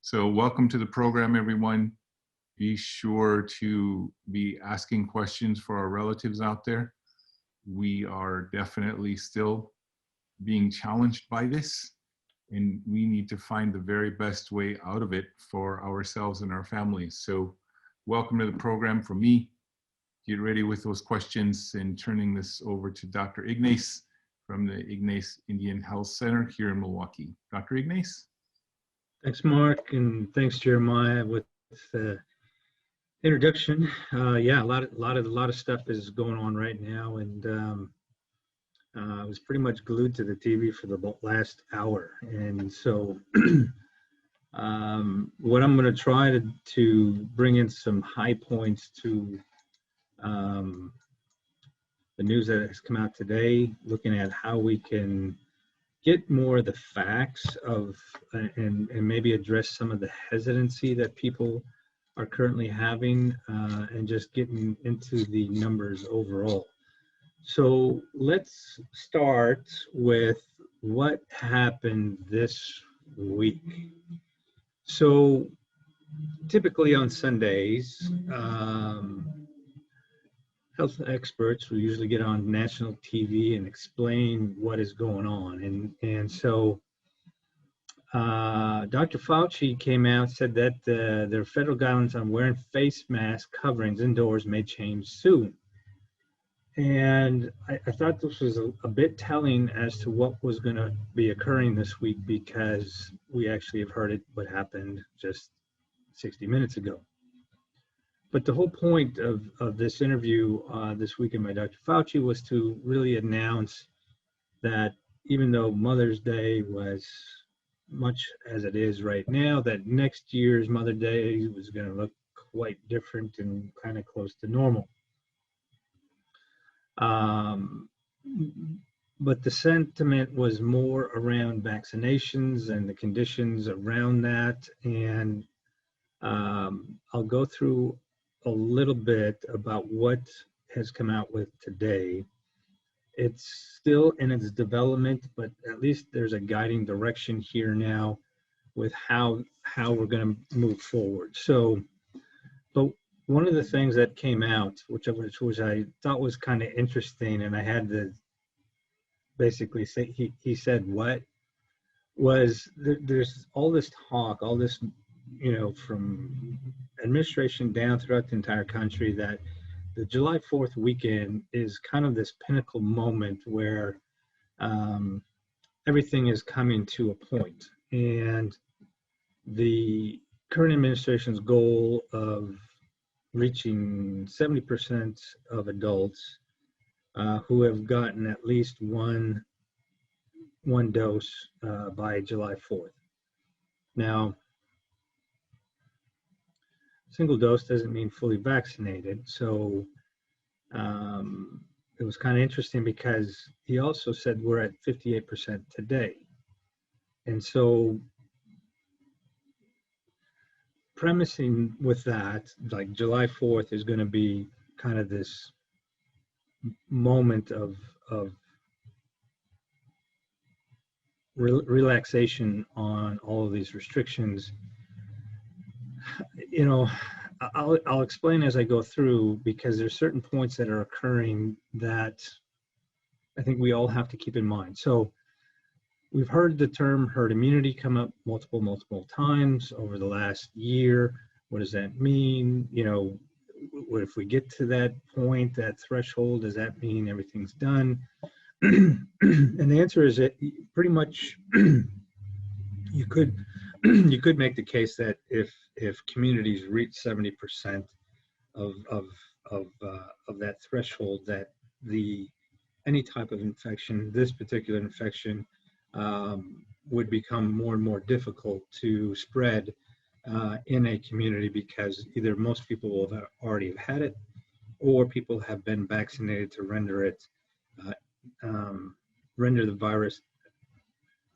So welcome to the program, everyone. Be sure to be asking questions for our relatives out there. We are definitely still being challenged by this, and we need to find the very best way out of it for ourselves and our families. So welcome to the program from me. Get ready with those questions and turning this over to Dr. Ignace from the Ignace Indian Health Center here in Milwaukee. Dr. Ignace? Thanks, Mark, and thanks, Jeremiah, with the introduction. Yeah, a lot of stuff is going on right now, and I was pretty much glued to the TV for the last hour. And so, what I'm going to try to bring in some high points to the news that has come out today, looking at how we can get more of the facts of and maybe address some of the hesitancy that people are currently having and just getting into the numbers overall. So let's start with what happened this week. So typically on Sundays, health experts will usually get on national TV and explain what is going on. And so Dr. Fauci came out and said that their federal guidelines on wearing face mask coverings indoors may change soon. And I thought this was a bit telling as to what was going to be occurring this week, because we actually have heard what happened just 60 minutes ago. But the whole point of this interview this weekend by Dr. Fauci was to really announce that even though Mother's Day was much as it is right now, that next year's Mother's Day was going to look quite different and kind of close to normal. But the sentiment was more around vaccinations and the conditions around that. And I'll go through a little bit about what has come out with today. It's still in its development, but at least there's a guiding direction here now with how we're going to move forward. So, but one of the things that came out, which I thought was kind of interesting, and I had to basically say, he said what, was there's all this talk, all this, from administration down throughout the entire country, that the July 4th weekend is kind of this pinnacle moment where everything is coming to a point. And the current administration's goal of reaching 70% of adults who have gotten at least one dose by July 4th. Now, single dose doesn't mean fully vaccinated. So it was kind of interesting because he also said we're at 58% today. And so premising with that, like July 4th is going to be kind of this moment of relaxation on all of these restrictions. I'll explain as I go through, because there's certain points that are occurring that I think we all have to keep in mind. So we've heard the term herd immunity come up multiple times over the last year. What does that mean? What if we get to that point, that threshold, does that mean everything's done? And the answer is that pretty much you could make the case that if communities reach 70% of that threshold, that any type of infection, this particular infection, would become more and more difficult to spread in a community, because either most people will have already had it, or people have been vaccinated to render the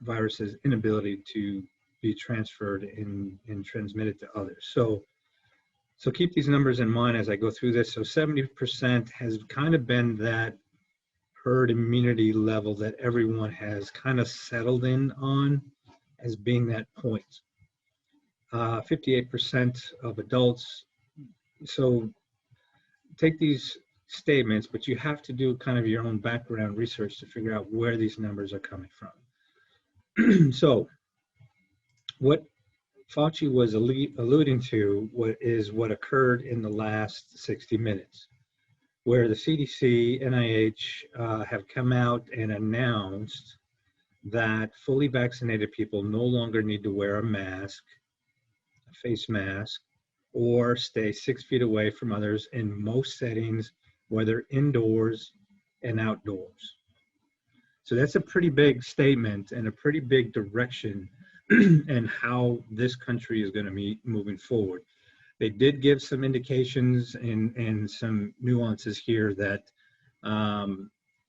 virus's inability to be transferred and transmitted to others. So keep these numbers in mind as I go through this. So 70% has kind of been that herd immunity level that everyone has kind of settled in on as being that point. 58% of adults. So take these statements, but you have to do kind of your own background research to figure out where these numbers are coming from. So what Fauci was alluding to is what occurred in the last 60 minutes, where the CDC, NIH have come out and announced that fully vaccinated people no longer need to wear a mask, a face mask, or stay 6 feet away from others in most settings, whether indoors and outdoors. So that's a pretty big statement and a pretty big direction and how this country is going to be moving forward. They did give some indications and some nuances here that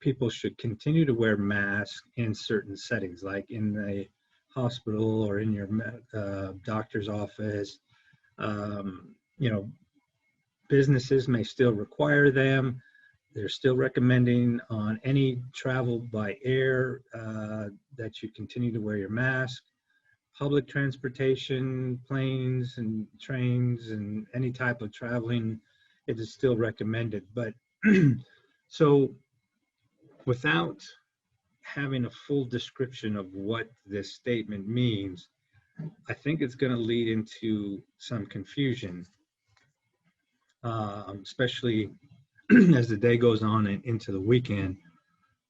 people should continue to wear masks in certain settings, like in the hospital or in your doctor's office. You know, businesses may still require them. They're still recommending on any travel by air that you continue to wear your mask. Public transportation, planes and trains and any type of traveling, it is still recommended. But so without having a full description of what this statement means, I think it's going to lead into some confusion, especially as the day goes on and into the weekend,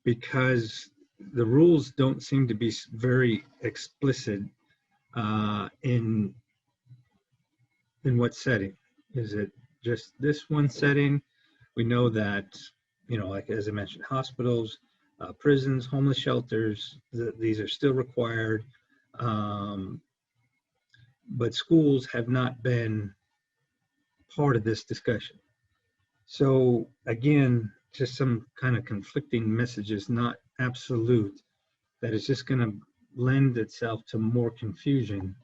because the rules don't seem to be very explicit in what setting. Is it just this one setting? We know that, you know, like as I mentioned, hospitals, prisons, homeless shelters, these are still required. But schools have not been part of this discussion. So again, just some kind of conflicting messages, not absolute, that is just going to lend itself to more confusion.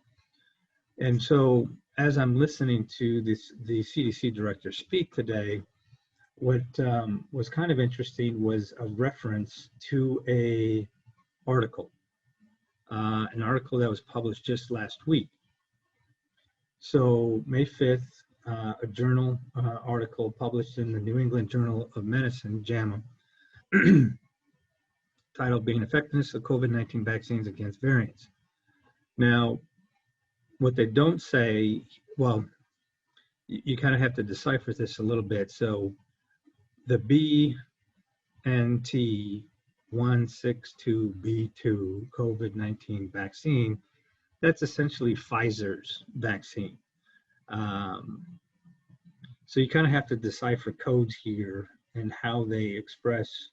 And so as I'm listening to the CDC director speak today, what was kind of interesting was a reference to an article that was published just last week. So May 5th, a journal article published in the New England Journal of Medicine, JAMA, titled Being Effectiveness of COVID-19 Vaccines Against Variants. Now, what they don't say, well, you kind of have to decipher this a little bit. So the BNT162b2 COVID-19 vaccine, that's essentially Pfizer's vaccine. So you kind of have to decipher codes here and how they express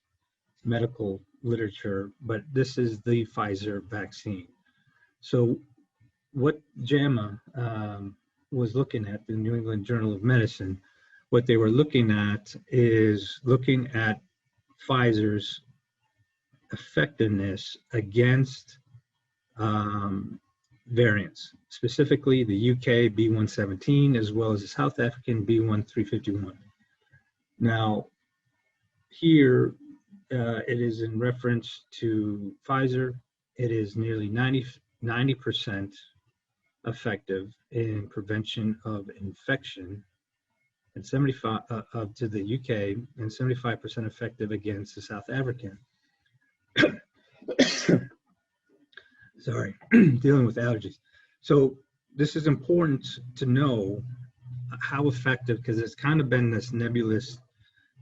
medical literature, but this is the Pfizer vaccine. So what JAMA was looking at, the New England Journal of Medicine, what they were looking at is looking at Pfizer's effectiveness against variants, specifically the UK B117 as well as the South African B1351. Now, here it is in reference to Pfizer. It is nearly 90% effective in prevention of infection, and 75 to the UK, and 75% effective against the South African. Sorry, dealing with allergies. So this is important to know how effective, because it's kind of been this nebulous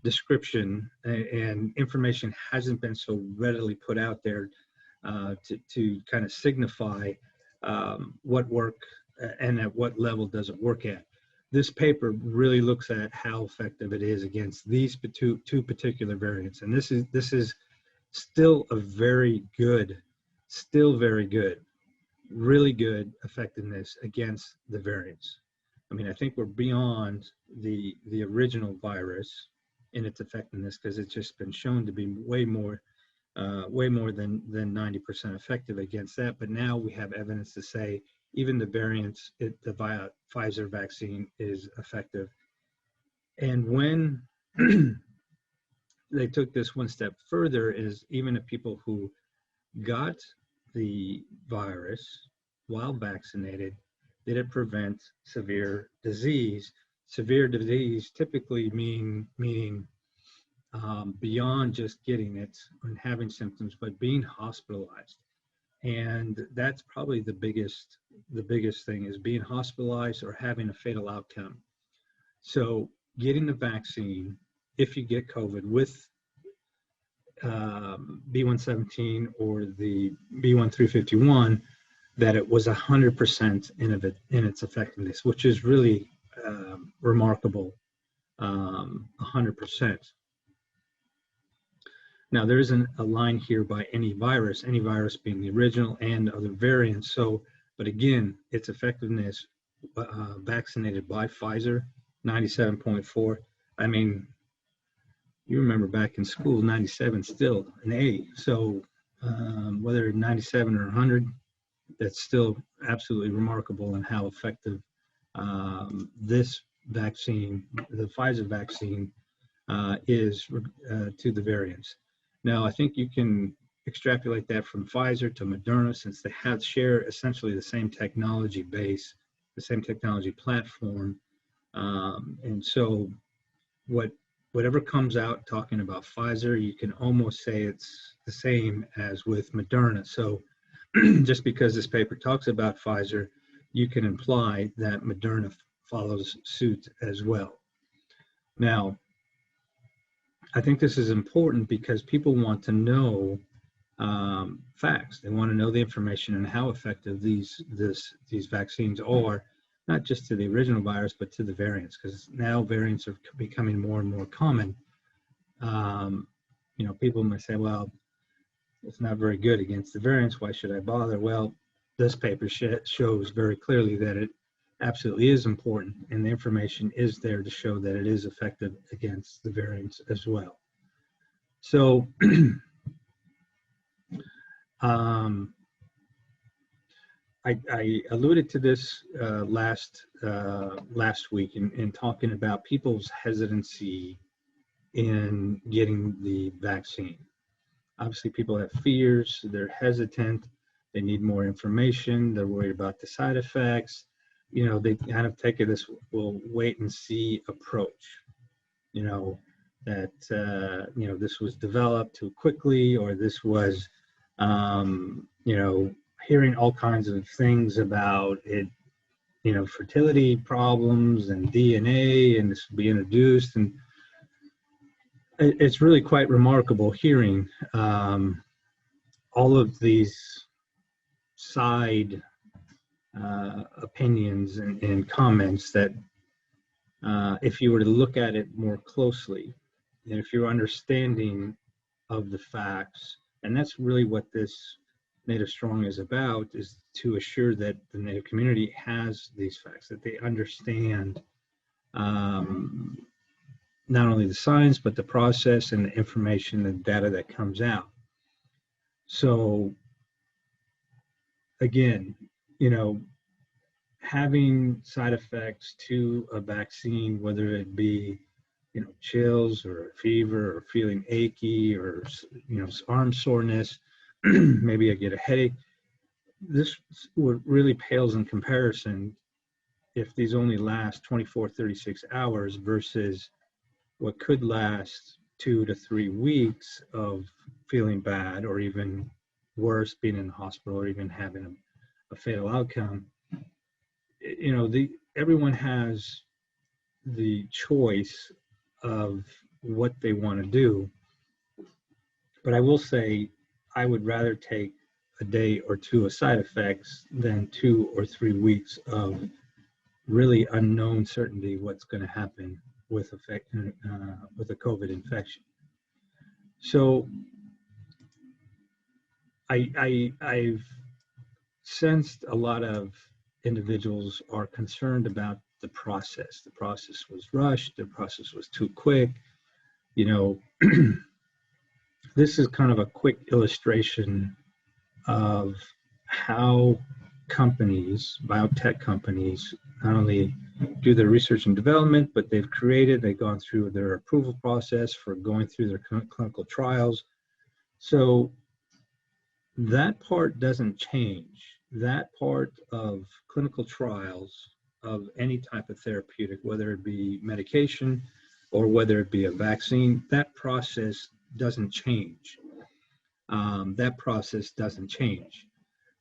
description and information hasn't been so readily put out there to kind of signify what work and at what level does it work at. This paper really looks at how effective it is against these two particular variants, and this is still a very good, really good effectiveness against the variants. I mean, I think we're beyond the original virus in its effectiveness, because it's just been shown to be way more than 90% effective against that. But now we have evidence to say even the variants, the Pfizer vaccine is effective. And when they took this one step further, is even the people who got the virus while vaccinated, did it prevent severe disease? Severe disease typically meaning beyond just getting it and having symptoms, but being hospitalized. And that's probably the biggest thing, is being hospitalized or having a fatal outcome. So getting the vaccine, if you get COVID with B117 or the B1351, that it was 100% in its effectiveness, which is really remarkable, 100%. Now, there isn't a line here by any virus being the original and other variants. So, but again, its effectiveness, vaccinated by Pfizer, 97.4. I mean, you remember back in school, 97 still an A. So whether 97 or 100, that's still absolutely remarkable in how effective this vaccine, the Pfizer vaccine, is to the variants. Now, I think you can extrapolate that from Pfizer to Moderna, since they share essentially the same technology base, the same technology platform. And so whatever comes out talking about Pfizer, you can almost say it's the same as with Moderna. So just because this paper talks about Pfizer, you can imply that Moderna follows suit as well. Now, I think this is important because people want to know facts. They want to know the information and how effective these vaccines are, not just to the original virus, but to the variants, because now variants are becoming more and more common. You know, people may say, well, it's not very good against the variants. Why should I bother? Well, this paper shows very clearly that it absolutely is important, and the information is there to show that it is effective against the variants as well. So I alluded to this last week in talking about people's hesitancy in getting the vaccine. Obviously, people have fears, they're hesitant, they need more information, they're worried about the side effects. You know, they kind of take this "we'll wait and see" approach. You know, that you know, this was developed too quickly, or this was you know, hearing all kinds of things about it, you know, fertility problems and DNA, and this will be introduced, and it's really quite remarkable hearing all of these side opinions and comments that if you were to look at it more closely, and if you're understanding of the facts, and that's really what this Native Strong is about, is to assure that the Native community has these facts, that they understand not only the science, but the process and the information and data that comes out. So again, you know, having side effects to a vaccine, whether it be, you know, chills or a fever or feeling achy or, you know, arm soreness, maybe I get a headache, this really pales in comparison if these only last 24, 36 hours versus what could last 2 to 3 weeks of feeling bad, or even worse, being in the hospital, or even having a fatal outcome. You know, everyone has the choice of what they want to do, but I will say I would rather take a day or two of side effects than 2 or 3 weeks of really unknown certainty what's going to happen with a COVID infection. So I've sensed a lot of individuals are concerned about the process. The process was rushed. The process was too quick. You know, this is kind of a quick illustration of how companies, biotech companies, not only do their research and development, but they've gone through their approval process for going through their clinical trials. So that part doesn't change. that part of clinical trials of any type of therapeutic, whether it be medication or whether it be a vaccine, that process doesn't change. That process doesn't change.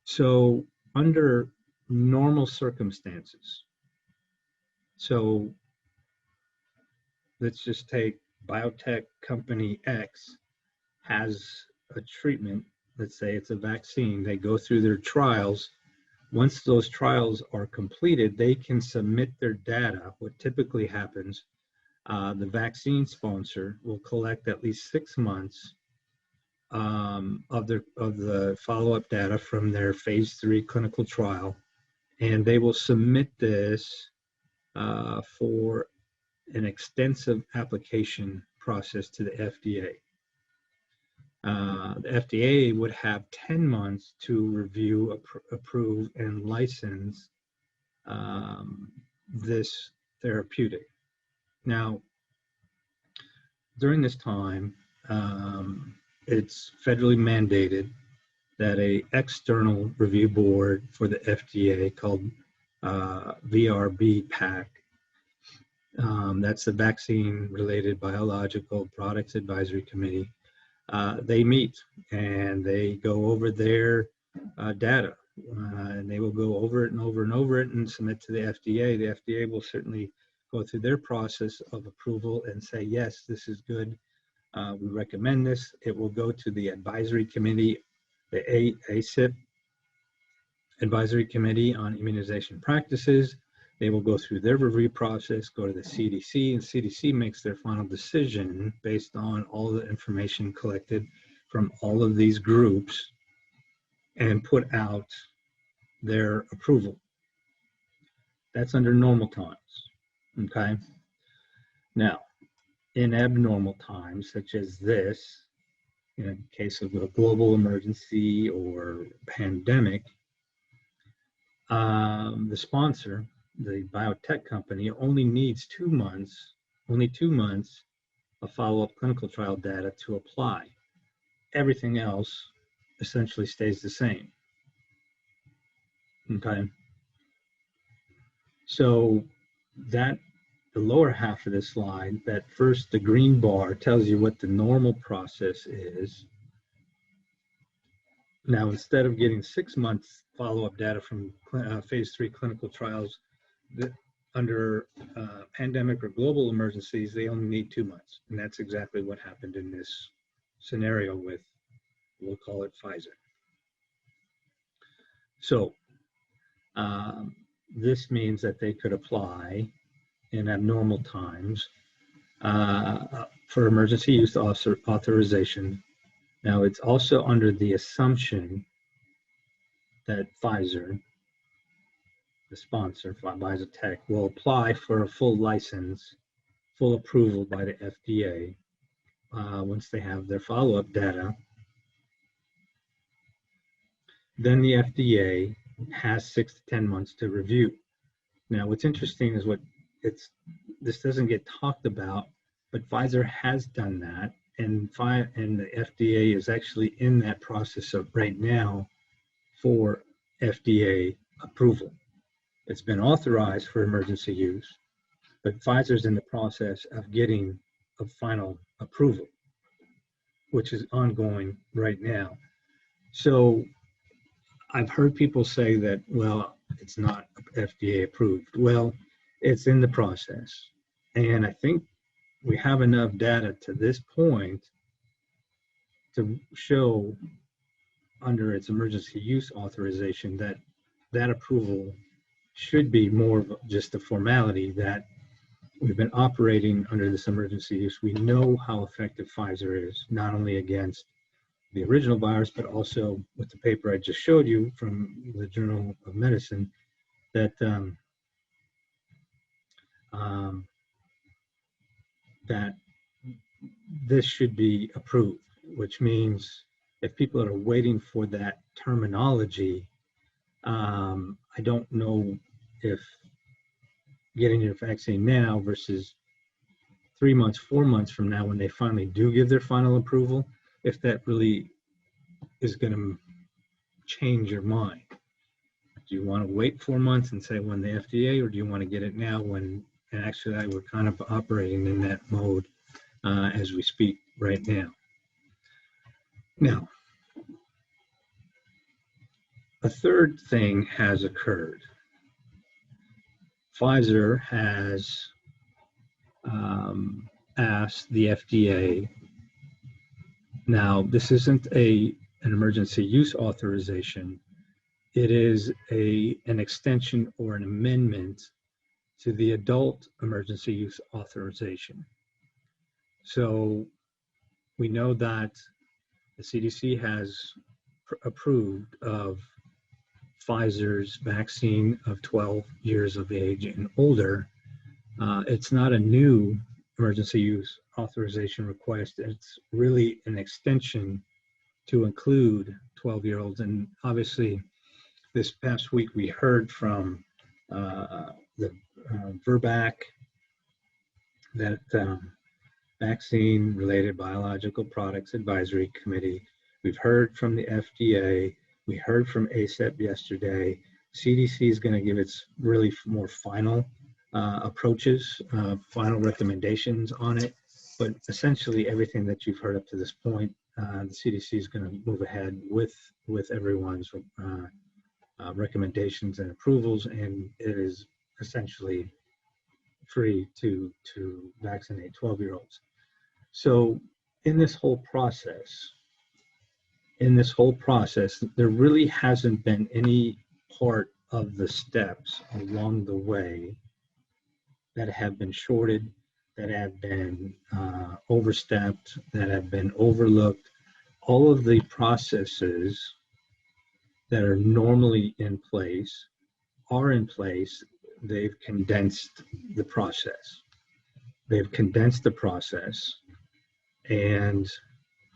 So under normal circumstances, so let's just take biotech company X has a treatment, let's say it's a vaccine, they go through their trials. Once those trials are completed, they can submit their data. What typically happens, the vaccine sponsor will collect at least 6 months of the follow-up data from their phase 3 clinical trial, and they will submit this for an extensive application process to the FDA. The FDA would have 10 months to review, approve, and license this therapeutic. Now, during this time, it's federally mandated that a external review board for the FDA called VRB PAC, that's the Vaccine Related Biological Products Advisory Committee, they meet and they go over their data, and they will go over it and over and over it and submit to the FDA. The FDA will certainly go through their process of approval and say, yes, this is good. We recommend this. It will go to the advisory committee, the ACIP, Advisory Committee on Immunization Practices. They will go through their review process, go to the CDC, and CDC makes their final decision based on all the information collected from all of these groups and put out their approval. That's under normal times, okay? Now, in abnormal times, such as this, in a case of a global emergency or pandemic, the sponsor, the biotech company, only needs 2 months, only 2 months of follow-up clinical trial data to apply. Everything else essentially stays the same. Okay. So that the lower half of this slide, that first, the green bar tells you what the normal process is. Now, instead of getting 6 months follow-up data from phase 3 clinical trials, under pandemic or global emergencies, they only need 2 months. And that's exactly what happened in this scenario with, we'll call it Pfizer. So this means that they could apply in abnormal times for emergency use authorization. Now, it's also under the assumption that Pfizer, the sponsor, Pfizer Tech, will apply for a full license, full approval by the FDA once they have their follow-up data. Then the FDA has 6 to 10 months to review. Now, what's interesting is this doesn't get talked about, but Pfizer has done that, and the FDA is actually in that process of right now for FDA approval. It's been authorized for emergency use, but Pfizer's in the process of getting a final approval, which is ongoing right now. So I've heard people say that, well, it's not FDA approved. Well, it's in the process. And I think we have enough data to this point to show under its emergency use authorization that that approval should be more of just a formality, that we've been operating under this emergency use. We know how effective Pfizer is, not only against the original virus, but also with the paper I just showed you from the Journal of Medicine, that that this should be approved, which means if people are waiting for that terminology, I don't know if getting your vaccine now versus 3 months, 4 months from now, when they finally do give their final approval, if that really is going to change your mind. Do you want to wait 4 months and say when the FDA, or do you want to get it now when, and actually we're kind of operating in that mode as we speak right now. Now, a third thing has occurred. Pfizer has asked the FDA. Now, this isn't an emergency use authorization. It is an extension or an amendment to the adult emergency use authorization. So we know that the CDC has approved of Pfizer's vaccine of 12 years of age and older. It's not a new emergency use authorization request. It's really an extension to include 12-year-olds. And obviously, this past week we heard from the VRBAC, that Vaccine-Related Biological Products Advisory Committee. We've heard from the FDA. We heard from ACEP yesterday. CDC is going to give its really more final approaches, final recommendations on it. But essentially, everything that you've heard up to this point, the CDC is going to move ahead with everyone's recommendations and approvals, and it is essentially free to vaccinate 12-year-olds. So in this whole process, there really hasn't been any part of the steps along the way that have been shorted, that have been overstepped, that have been overlooked. All of the processes that are normally in place are in place. They've condensed the process. And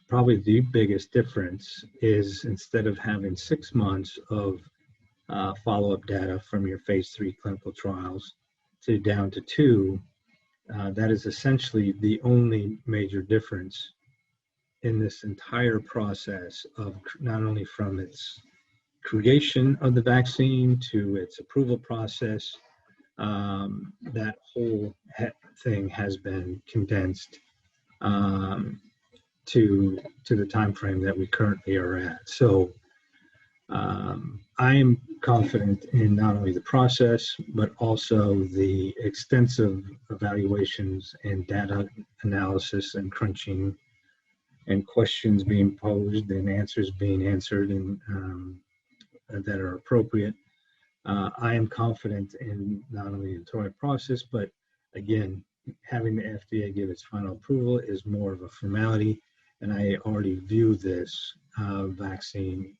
probably the biggest difference is, instead of having 6 months of follow-up data from your phase 3 clinical trials to down to 2, that is essentially the only major difference in this entire process of not only from its creation of the vaccine to its approval process. That whole thing has been condensed to the time frame that we currently are at. So I am confident in not only the process, but also the extensive evaluations and data analysis and crunching and questions being posed and answers being answered and that are appropriate. I am confident in not only the entire process, but again, having the FDA give its final approval is more of a formality, and I already view this vaccine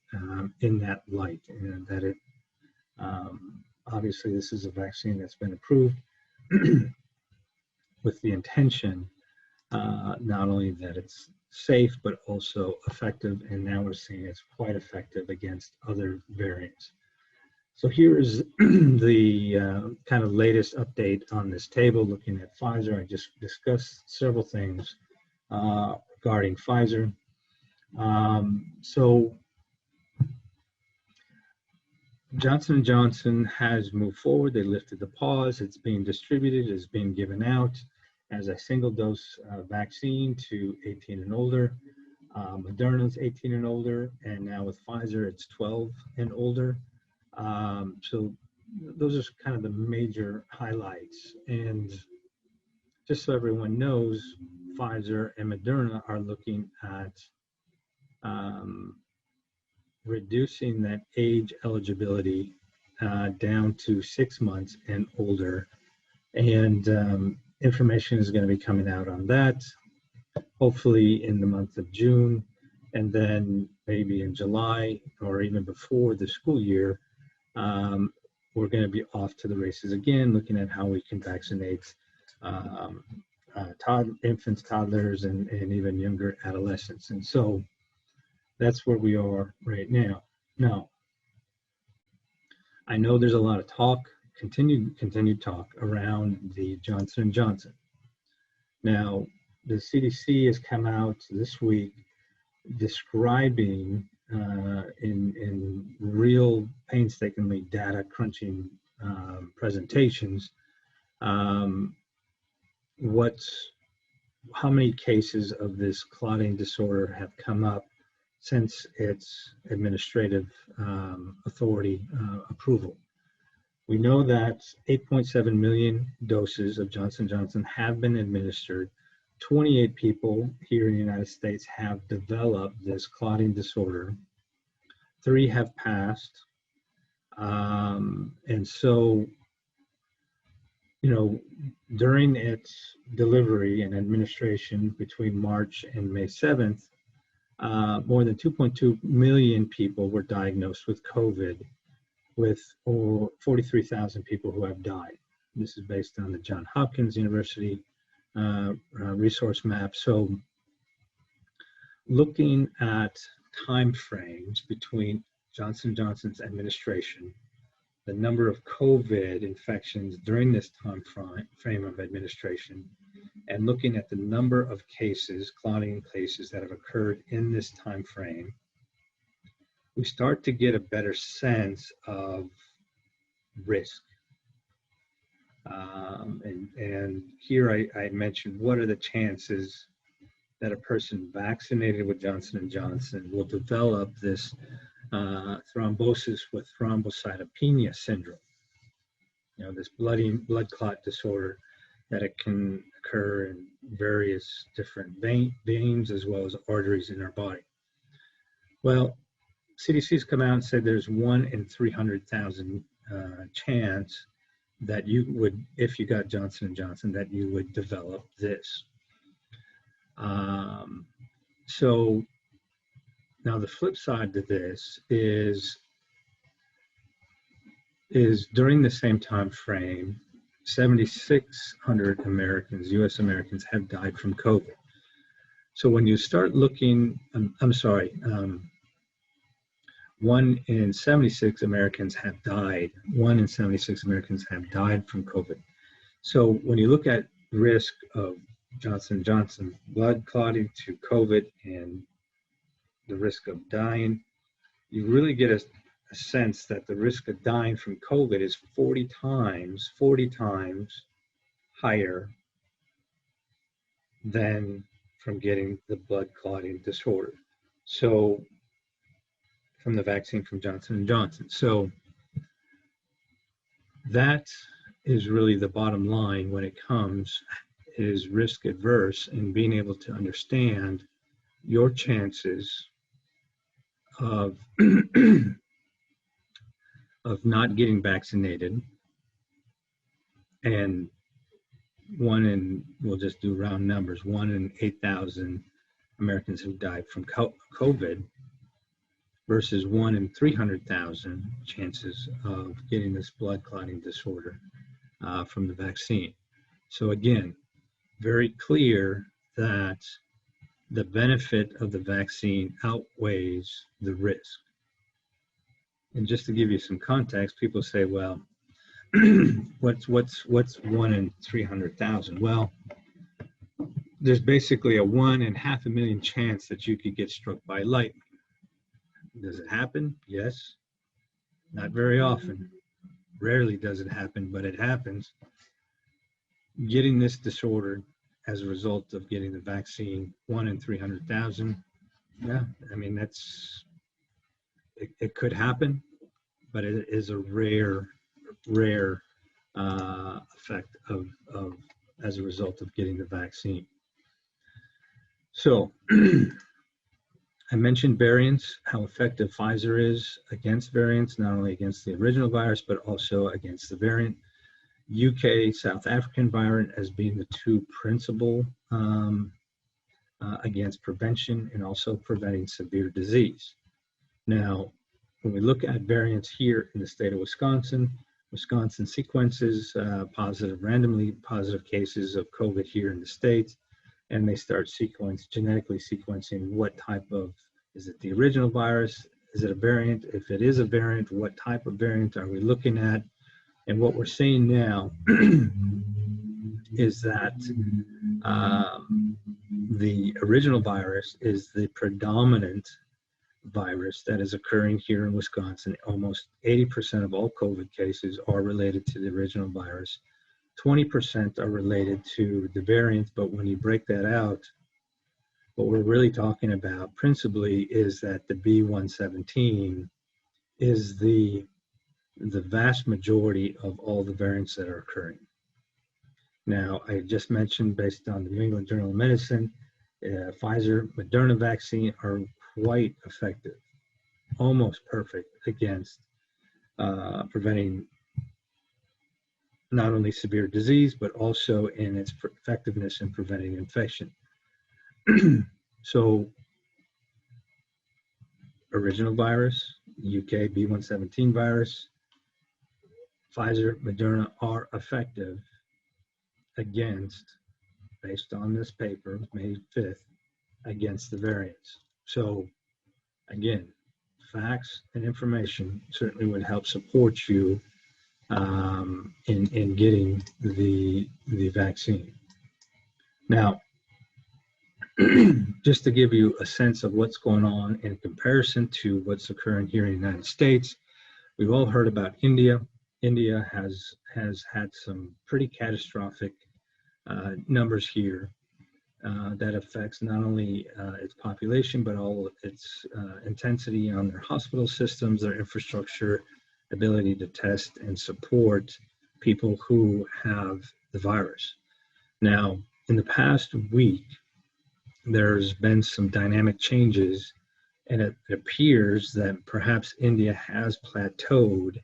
in that light, and that it obviously this is a vaccine that's been approved with the intention not only that it's safe, but also effective, and now we're seeing it's quite effective against other variants. So here is the kind of latest update on this table, looking at Pfizer. I just discussed several things regarding Pfizer. So Johnson & Johnson has moved forward. They lifted the pause. It's being distributed. It's being given out as a single dose vaccine to 18 and older. Moderna's 18 and older, and now with Pfizer, it's 12 and older. So those are kind of the major highlights. And just so everyone knows, Pfizer and Moderna are looking at reducing that age eligibility down to 6 months and older. And information is going to be coming out on that, hopefully in the month of June, and then maybe in July or even before the school year, we're going to be off to the races again, looking at how we can vaccinate infants, toddlers, and even younger adolescents. And so that's where we are right now. Now, I know there's a lot of talk, continued talk around the Johnson & Johnson. Now, the CDC has come out this week describing in real painstakingly data crunching presentations, um, how many cases of this clotting disorder have come up since its administrative authority approval. We know that 8.7 million doses of Johnson & Johnson have been administered. 28 people here in the United States have developed this clotting disorder. 3 have passed. And so, you know, during its delivery and administration between March and May 7th, more than 2.2 million people were diagnosed with COVID, with over 43,000 people who have died. This is based on the Johns Hopkins University resource map. So looking at time frames between Johnson & Johnson's administration, the number of COVID infections during this time frame of administration, and looking at the number of cases, clotting cases that have occurred in this time frame, we start to get a better sense of risk. And here I mentioned, what are the chances that a person vaccinated with Johnson & Johnson will develop this thrombosis with thrombocytopenia syndrome? You know, this blood clot disorder that it can occur in various different veins as well as arteries in our body. Well, CDC's come out and said there's 1 in 300,000 chance that you would, if you got Johnson & Johnson, that you would develop this. So now the flip side to this is during the same time frame, 7,600 Americans, US Americans, have died from COVID. So when you start looking, 1 in 76 Americans have died. 1 in 76 Americans have died from COVID. So when you look at risk of Johnson & Johnson blood clotting to COVID and the risk of dying, you really get a sense that the risk of dying from COVID is 40 times higher than from getting the blood clotting disorder. So from the vaccine from Johnson & Johnson. So that is really the bottom line when it comes, is risk adverse, and being able to understand your chances of of not getting vaccinated, and we'll just do round numbers, 1 in 8,000 Americans who died from COVID versus 1 in 300,000 chances of getting this blood clotting disorder from the vaccine. So again, very clear that the benefit of the vaccine outweighs the risk. And just to give you some context, people say, well, what's 1 in 300,000? Well, there's basically a 1 in 500,000 chance that you could get struck by lightning. Does it happen? Yes. Not very often. Rarely does it happen, but it happens. Getting this disorder as a result of getting the vaccine, 1 in 300,000. Yeah, I mean, it could happen, but it is a rare effect of as a result of getting the vaccine. So I mentioned variants, how effective Pfizer is against variants, not only against the original virus, but also against the variant. UK, South African variant as being the 2 principal against prevention and also preventing severe disease. Now, when we look at variants here in the state of Wisconsin sequences randomly positive cases of COVID here in the state, and they start genetically sequencing what type of, is it the original virus? Is it a variant? If it is a variant, what type of variant are we looking at? And what we're seeing now is that the original virus is the predominant virus that is occurring here in Wisconsin. Almost 80% of all COVID cases are related to the original virus. 20% are related to the variant, but when you break that out, what we're really talking about principally is that the B117 is the vast majority of all the variants that are occurring. Now, I just mentioned, based on the New England Journal of Medicine, Pfizer, Moderna vaccine are quite effective, almost perfect against preventing not only severe disease, but also in its effectiveness in preventing infection. So, original virus, UK B117 virus, Pfizer, Moderna are effective against, based on this paper, May 5th, against the variants. So again, facts and information certainly would help support you in getting the vaccine. Now, just to give you a sense of what's going on in comparison to what's occurring here in the United States, we've all heard about India. India has had some pretty catastrophic numbers here that affects not only its population, but all its intensity on their hospital systems, their infrastructure, ability to test and support people who have the virus. Now, in the past week, there's been some dynamic changes, and it appears that perhaps India has plateaued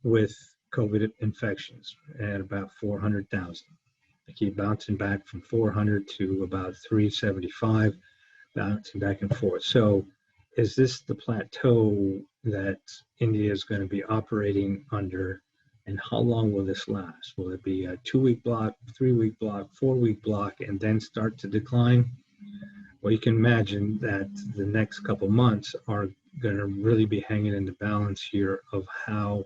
with COVID infections at about 400,000. They keep bouncing back from 400 to about 375, bouncing back and forth. So is this the plateau that India is going to be operating under, and how long will this last? Will it be a 2-week block, 3-week block, 4-week block, and then start to decline? Well, you can imagine that the next couple months are going to really be hanging in the balance here of how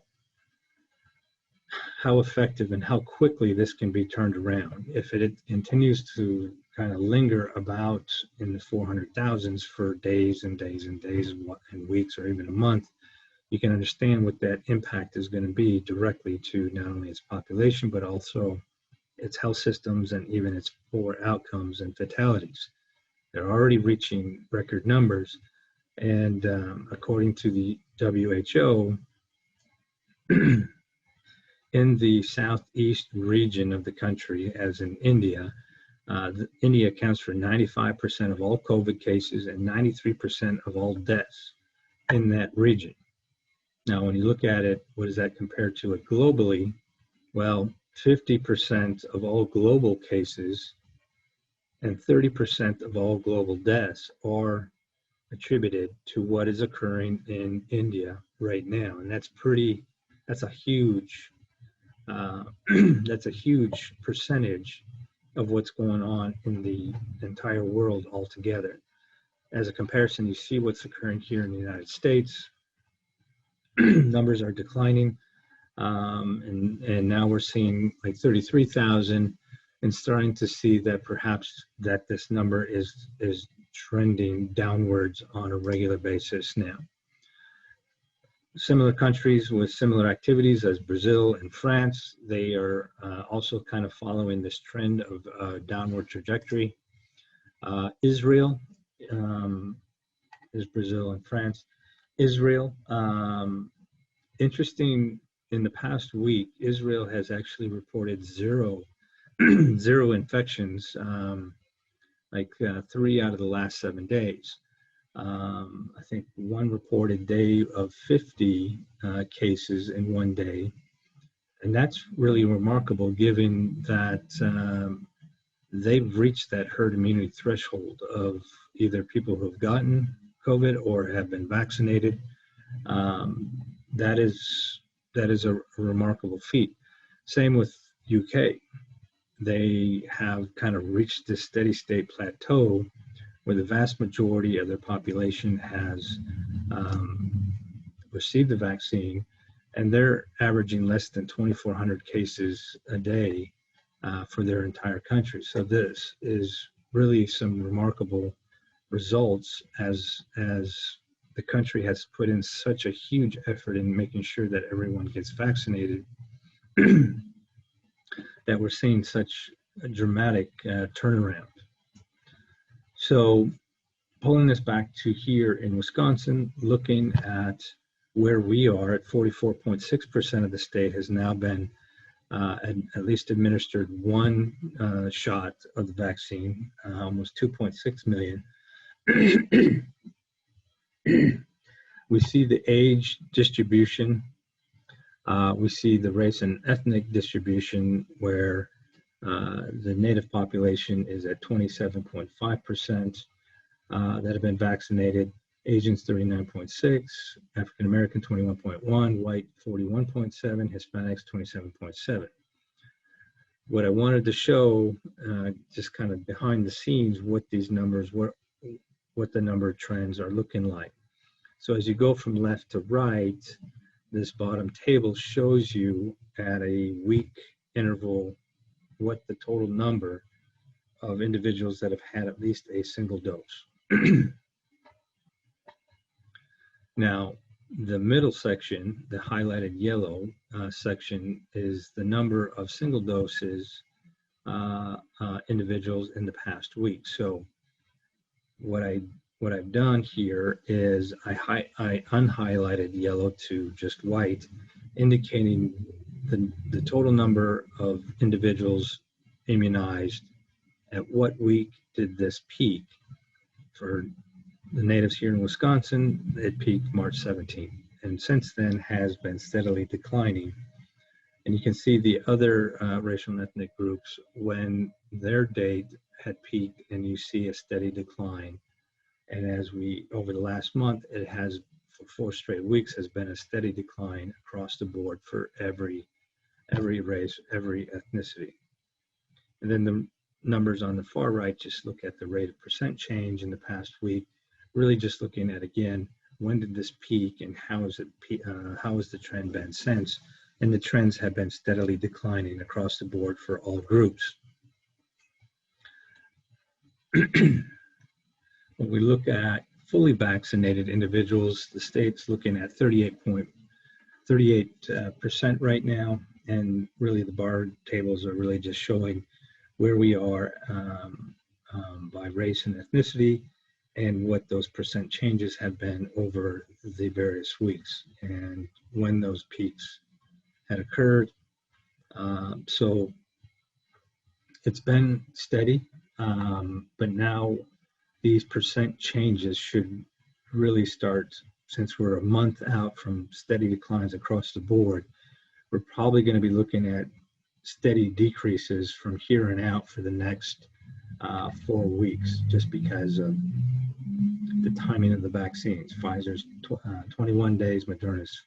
effective and how quickly this can be turned around. If it continues to kind of linger about in the 400,000s for days and days and days and weeks or even a month, you can understand what that impact is going to be directly to not only its population, but also its health systems and even its poor outcomes and fatalities. They're already reaching record numbers. And according to the WHO, in the southeast region of the country, as in India, India accounts for 95% of all COVID cases and 93% of all deaths in that region. Now, when you look at it, what does that compare to it globally? Well, 50% of all global cases and 30% of all global deaths are attributed to what is occurring in India right now. And that's a huge that's a huge percentage of what's going on in the entire world altogether. As a comparison, you see what's occurring here in the United States. Numbers are declining, and now we're seeing like 33,000, and starting to see that perhaps that this number is trending downwards on a regular basis now. Similar countries with similar activities as Brazil and France, they are also kind of following this trend of downward trajectory. Israel is Brazil and France. Israel, interesting, in the past week, Israel has actually reported zero infections, like 3 out of the last 7 days. I think one reported day of 50 cases in one day. And that's really remarkable given that they've reached that herd immunity threshold of either people who have gotten COVID or have been vaccinated. That is a remarkable feat. Same with UK. They have kind of reached this steady state plateau where the vast majority of their population has received the vaccine, and they're averaging less than 2,400 cases a day for their entire country. So this is really some remarkable results as the country has put in such a huge effort in making sure that everyone gets vaccinated, that we're seeing such a dramatic turnaround. So pulling this back to here in Wisconsin, looking at where we are at 44.6% of the state has now been at least administered one shot of the vaccine, almost 2.6 million. We see the age distribution. We see the race and ethnic distribution where the native population is at 27.5% that have been vaccinated, Asians 39.6, African American 21.1, white 41.7, Hispanics 27.7. What I wanted to show, just kind of behind the scenes, what these numbers were, what the number of trends are looking like. So as you go from left to right, this bottom table shows you at a week interval what the total number of individuals that have had at least a single dose. Now, the middle section, the highlighted yellow section, is the number of single doses individuals in the past week. So what I've done here is I unhighlighted yellow to just white, indicating the total number of individuals immunized. At what week did this peak? For the natives here in Wisconsin, it peaked March 17th, and since then has been steadily declining. And you can see the other racial and ethnic groups when their date had peaked, and you see a steady decline. And as over the last month, it has, for 4 straight weeks, has been a steady decline across the board for every race, every ethnicity. And then the numbers on the far right just look at the rate of percent change in the past week, really just looking at, again, when did this peak and how has the trend been since? And the trends have been steadily declining across the board for all groups. When we look at fully vaccinated individuals, the state's looking at 38% right now, and really the bar tables are really just showing where we are by race and ethnicity, and what those percent changes have been over the various weeks and when those peaks had occurred. So it's been steady, but now these percent changes should really start, since we're a month out from steady declines across the board. We're probably going to be looking at steady decreases from here on out for the next 4 weeks, just because of the timing of the vaccines. Pfizer's 21 days, Moderna's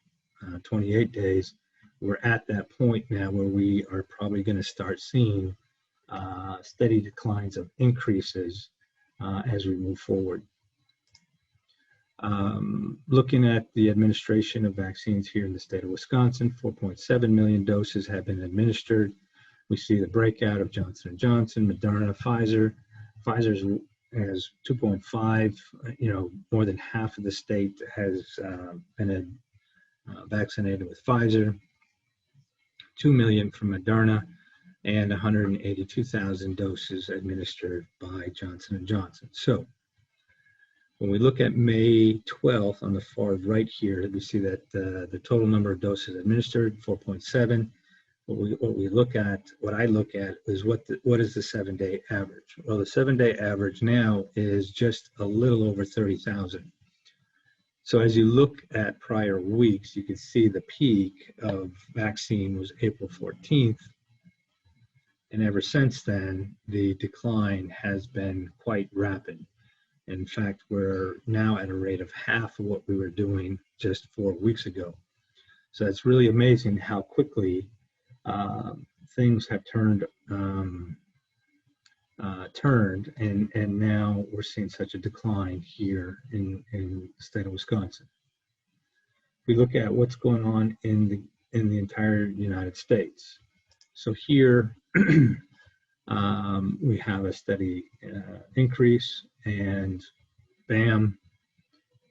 28 days. We're at that point now where we are probably going to start seeing steady declines of increases as we move forward. Looking at the administration of vaccines here in the state of Wisconsin, 4.7 million doses have been administered. We see the breakout of Johnson & Johnson, Moderna, Pfizer. Pfizer's has 2.5, more than half of the state has been vaccinated with Pfizer, 2 million from Moderna, and 182,000 doses administered by Johnson & Johnson. So when we look at May 12th on the far right here, we see that the total number of doses administered, 4.7. What I look at is what is the 7-day average? Well, the 7-day average now is just a little over 30,000. So as you look at prior weeks, you can see the peak of vaccine was April 14th. And ever since then, the decline has been quite rapid. In fact, we're now at a rate of half of what we were doing just 4 weeks ago. So it's really amazing how quickly things have turned, and now we're seeing such a decline here in the state of Wisconsin. If we look at what's going on in the entire United States, so here we have a steady increase, and bam,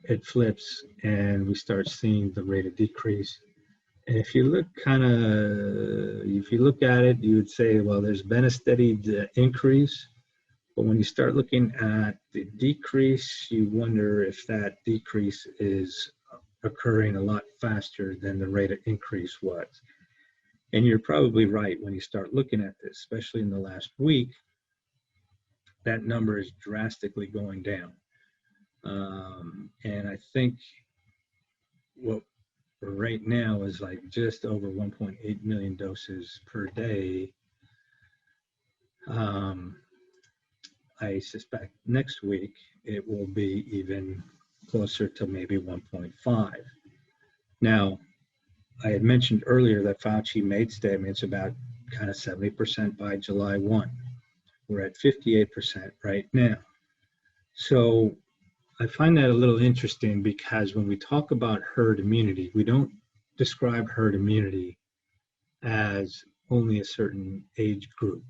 it flips and we start seeing the rate of decrease. And if you look at it, you would say, well, there's been a steady increase. But when you start looking at the decrease, you wonder if that decrease is occurring a lot faster than the rate of increase was. And you're probably right when you start looking at this, especially in the last week, that number is drastically going down. And I think what right now is like just over 1.8 million doses per day. I suspect next week it will be even closer to maybe 1.5. Now, I had mentioned earlier that Fauci made statements about kind of 70% by July 1. We're at 58% right now. So I find that a little interesting because when we talk about herd immunity, we don't describe herd immunity as only a certain age group.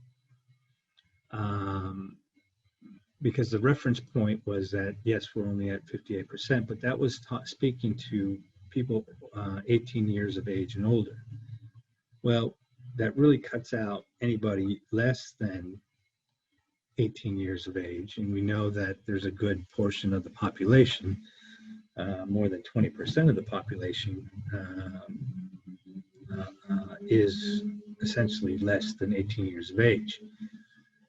Because the reference point was that, yes, we're only at 58%, but that was speaking to people 18 years of age and older. Well, that really cuts out anybody less than 18 years of age. And we know that there's a good portion of the population, more than 20% of the population is essentially less than 18 years of age.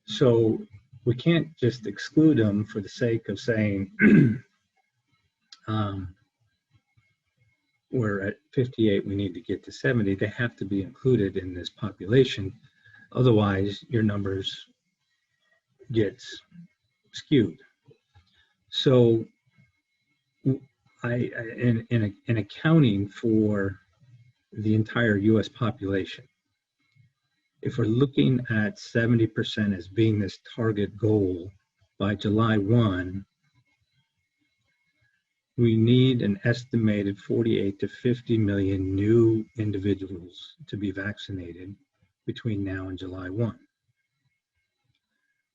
So we can't just exclude them for the sake of saying we're at 58, we need to get to 70. They have to be included in this population. Otherwise, your numbers get skewed. So in accounting for the entire US population, if we're looking at 70% as being this target goal by July 1, we need an estimated 48 to 50 million new individuals to be vaccinated between now and July 1.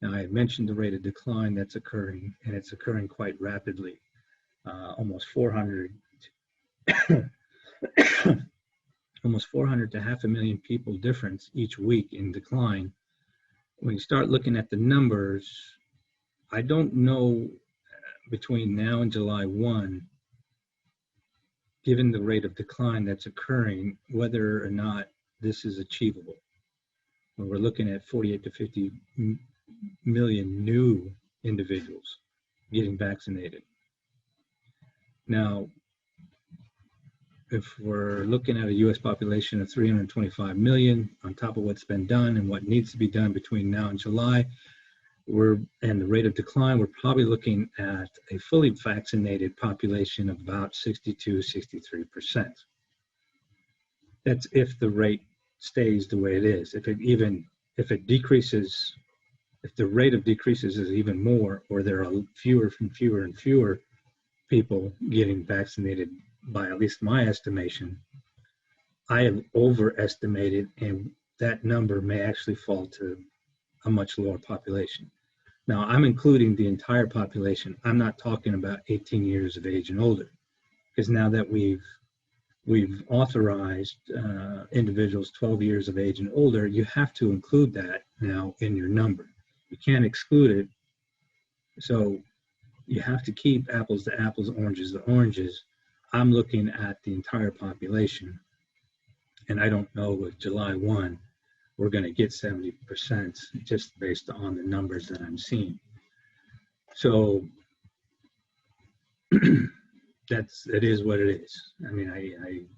Now, I had mentioned the rate of decline that's occurring, and it's occurring quite rapidly. Almost 400 to half a million people difference each week in decline. When you start looking at the numbers, I don't know between now and July 1, given the rate of decline that's occurring, whether or not this is achievable. When we're looking at 48 to 50 million new individuals getting vaccinated. Now, if we're looking at a US population of 325 million on top of what's been done and what needs to be done between now and July, and the rate of decline, we're probably looking at a fully vaccinated population of about 62-63%. That's if the rate stays the way it is. If it decreases, if the rate of decreases is even more, or there are fewer and fewer and fewer people getting vaccinated by at least my estimation, I have overestimated, and that number may actually fall to a much lower population. Now, I'm including the entire population. I'm not talking about 18 years of age and older, because now that we've authorized individuals 12 years of age and older, you have to include that now in your number. You can't exclude it. So you have to keep apples to apples, oranges to oranges. I'm looking at the entire population, and I don't know with July 1, we're going to get 70% just based on the numbers that I'm seeing. So it is what it is. I mean,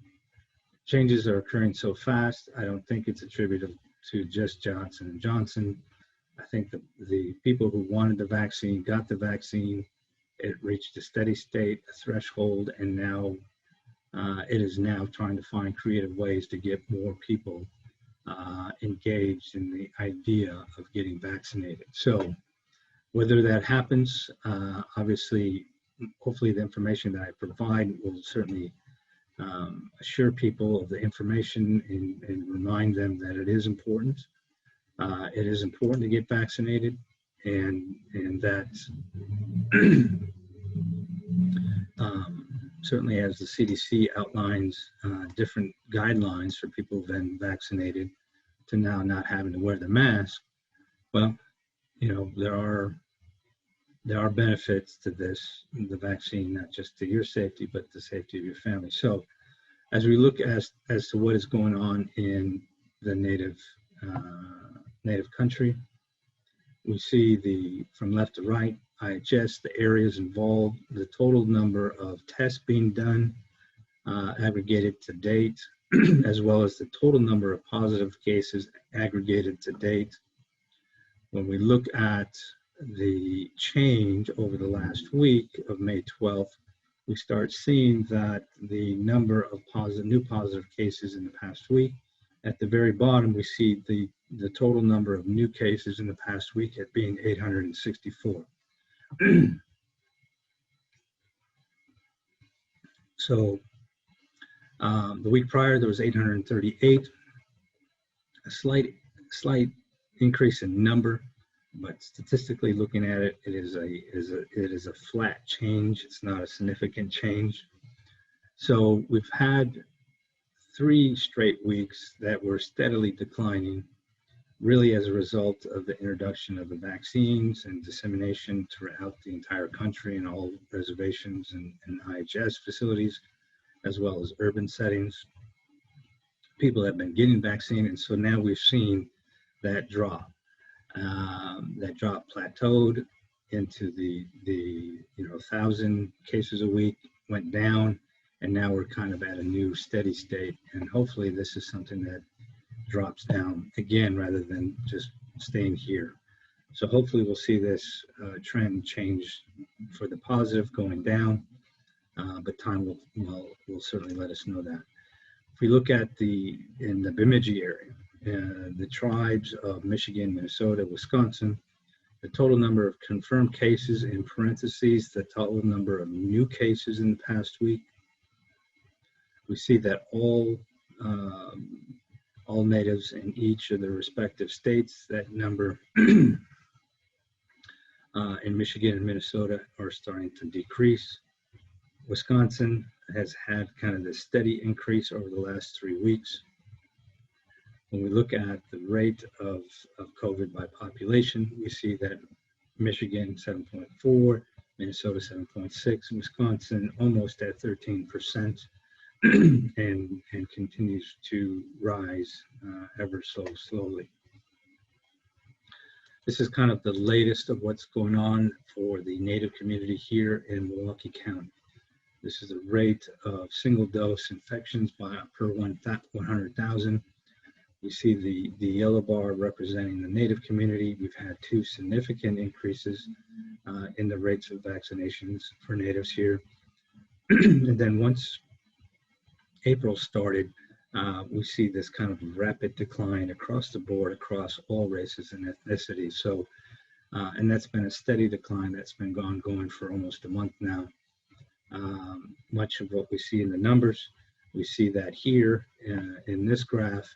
changes are occurring so fast. I don't think it's attributed to just Johnson & Johnson. I think the people who wanted the vaccine got the vaccine. It reached a steady state, a threshold, and now it is now trying to find creative ways to get more people engaged in the idea of getting vaccinated. So whether that happens, obviously, hopefully the information that I provide will certainly assure people of the information and remind them that it is important. It is important to get vaccinated, and that Certainly as the CDC outlines different guidelines for people who've been vaccinated to now not having to wear the mask, well, you know, there are benefits to this, the vaccine, not just to your safety, but the safety of your family. So as we look as to what is going on in the native country, we see from left to right, IHS, the areas involved, the total number of tests being done, aggregated to date, as well as the total number of positive cases aggregated to date. When we look at the change over the last week of May 12th, we start seeing that the number of new positive cases in the past week, at the very bottom, we see the total number of new cases in the past week at being 864. So the week prior, there was 838, a slight increase in number, but statistically looking at it, it is a flat change. It's not a significant change. So we've had 3 straight weeks that were steadily declining, really as a result of the introduction of the vaccines and dissemination throughout the entire country and all reservations and IHS facilities, as well as urban settings. People have been getting vaccine, and so now we've seen that drop. That drop plateaued into the 1,000 cases a week, went down, and now we're kind of at a new steady state. And hopefully this is something that drops down again rather than just staying here. So hopefully we'll see this trend change for the positive going down, but time will certainly let us know that. If we look at in the Bemidji area, the tribes of Michigan, Minnesota, Wisconsin, the total number of confirmed cases, in parentheses, the total number of new cases in the past week, we see that all natives in each of the respective states, that number in Michigan and Minnesota are starting to decrease. Wisconsin has had kind of this steady increase over the last 3 weeks. When we look at the rate of COVID by population, we see that Michigan 7.4, Minnesota 7.6, Wisconsin almost at 13%, and continues to rise ever so slowly. This is kind of the latest of what's going on for the Native community here in Milwaukee County. This is the rate of single dose infections per 100,000. We see the yellow bar representing the Native community. We've had 2 significant increases in the rates of vaccinations for Natives here. And then once April started, we see this kind of rapid decline across the board, across all races and ethnicities. So, and that's been a steady decline that's been going for almost a month now. Much of what we see in the numbers, we see that here in this graph.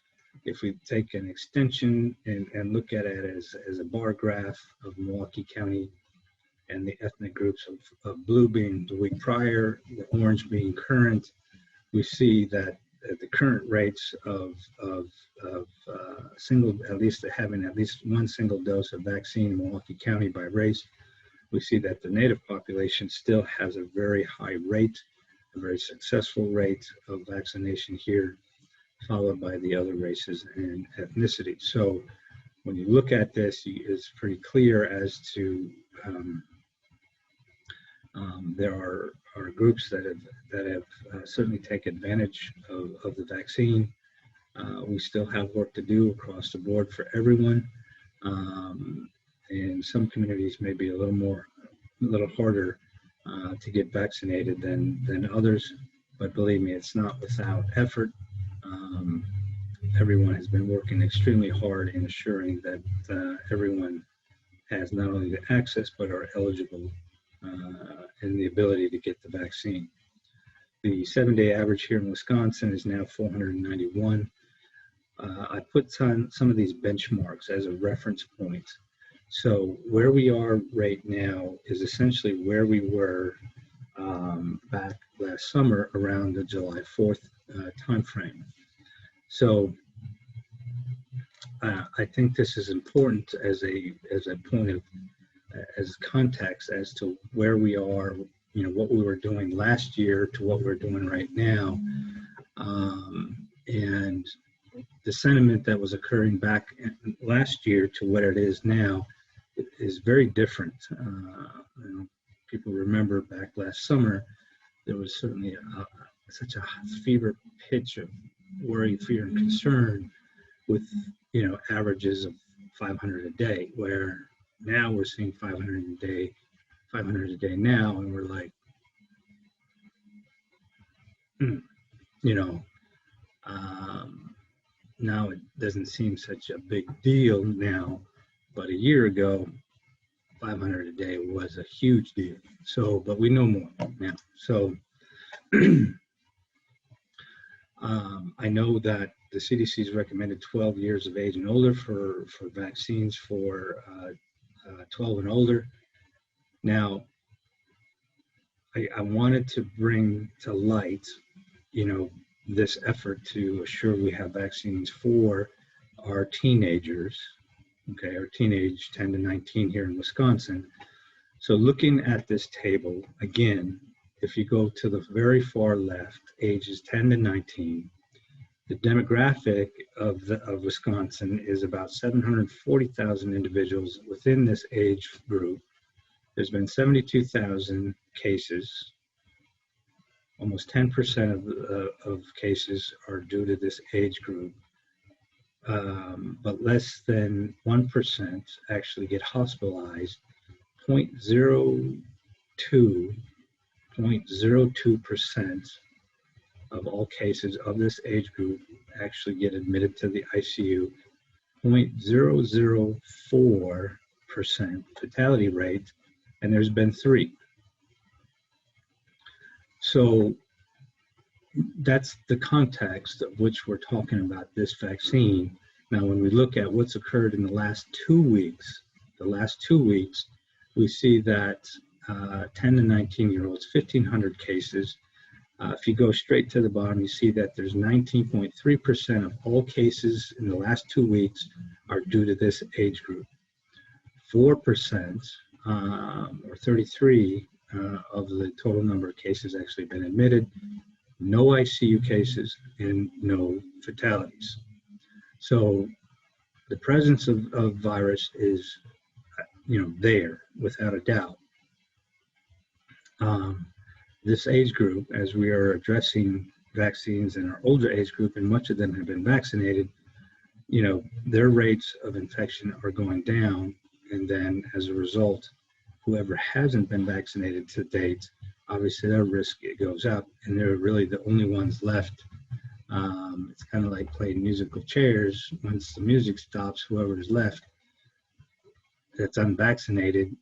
If we take an extension and look at it as a bar graph of Milwaukee County and the ethnic groups of blue being the week prior, the orange being current, we see that at the current rates of at least having at least 1 single dose of vaccine in Milwaukee County by race, we see that the Native population still has a very high rate, a very successful rate of vaccination here, followed by the other races and ethnicities. So when you look at this, it's pretty clear as to there are groups that have certainly taken advantage of the vaccine. We still have work to do across the board for everyone. And some communities may be a little harder to get vaccinated than others, but believe me, it's not without effort. Everyone has been working extremely hard in ensuring that everyone has not only the access but are eligible and the ability to get the vaccine. The 7-day average here in Wisconsin is now 491. I put some of these benchmarks as a reference point. So where we are right now is essentially where we were back last summer around the July 4th timeframe. So I think this is important as a point of as context as to where we are, what we were doing last year to what we're doing right now, and the sentiment that was occurring back last year to what it is now is very different. People remember back last summer, there was certainly such a fever pitch of worry, fear, and concern with averages of 500 a day, where now we're seeing 500 a day now, and we're like, now it doesn't seem such a big deal now, but a year ago, 500 a day was a huge deal. So, but we know more now. So I know that the CDC's recommended 12 years of age and older for vaccines for 12 and older. Now, I wanted to bring to light, this effort to assure we have vaccines for our teenagers, okay, our teenage 10 to 19 here in Wisconsin. So looking at this table, again, if you go to the very far left, ages 10 to 19, the demographic of Wisconsin is about 740,000 individuals within this age group. There's been 72,000 cases. Almost 10% of cases are due to this age group, but less than 1% actually get hospitalized. 0.02% of all cases of this age group actually get admitted to the ICU. 0.004% fatality rate, and there's been 3. So that's the context of which we're talking about this vaccine. Now, when we look at what's occurred in the last 2 weeks, we see that 10 to 19-year-olds, 1,500 cases. If you go straight to the bottom, you see that there's 19.3% of all cases in the last 2 weeks are due to this age group. 4%, or 33, of the total number of cases actually been admitted, no ICU cases, and no fatalities. So the presence of virus is, there without a doubt. This age group, as we are addressing vaccines in our older age group, and much of them have been vaccinated, their rates of infection are going down, and then as a result, whoever hasn't been vaccinated to date, obviously their risk goes up, and they're really the only ones left. It's kind of like playing musical chairs. Once the music stops, whoever is left that's unvaccinated,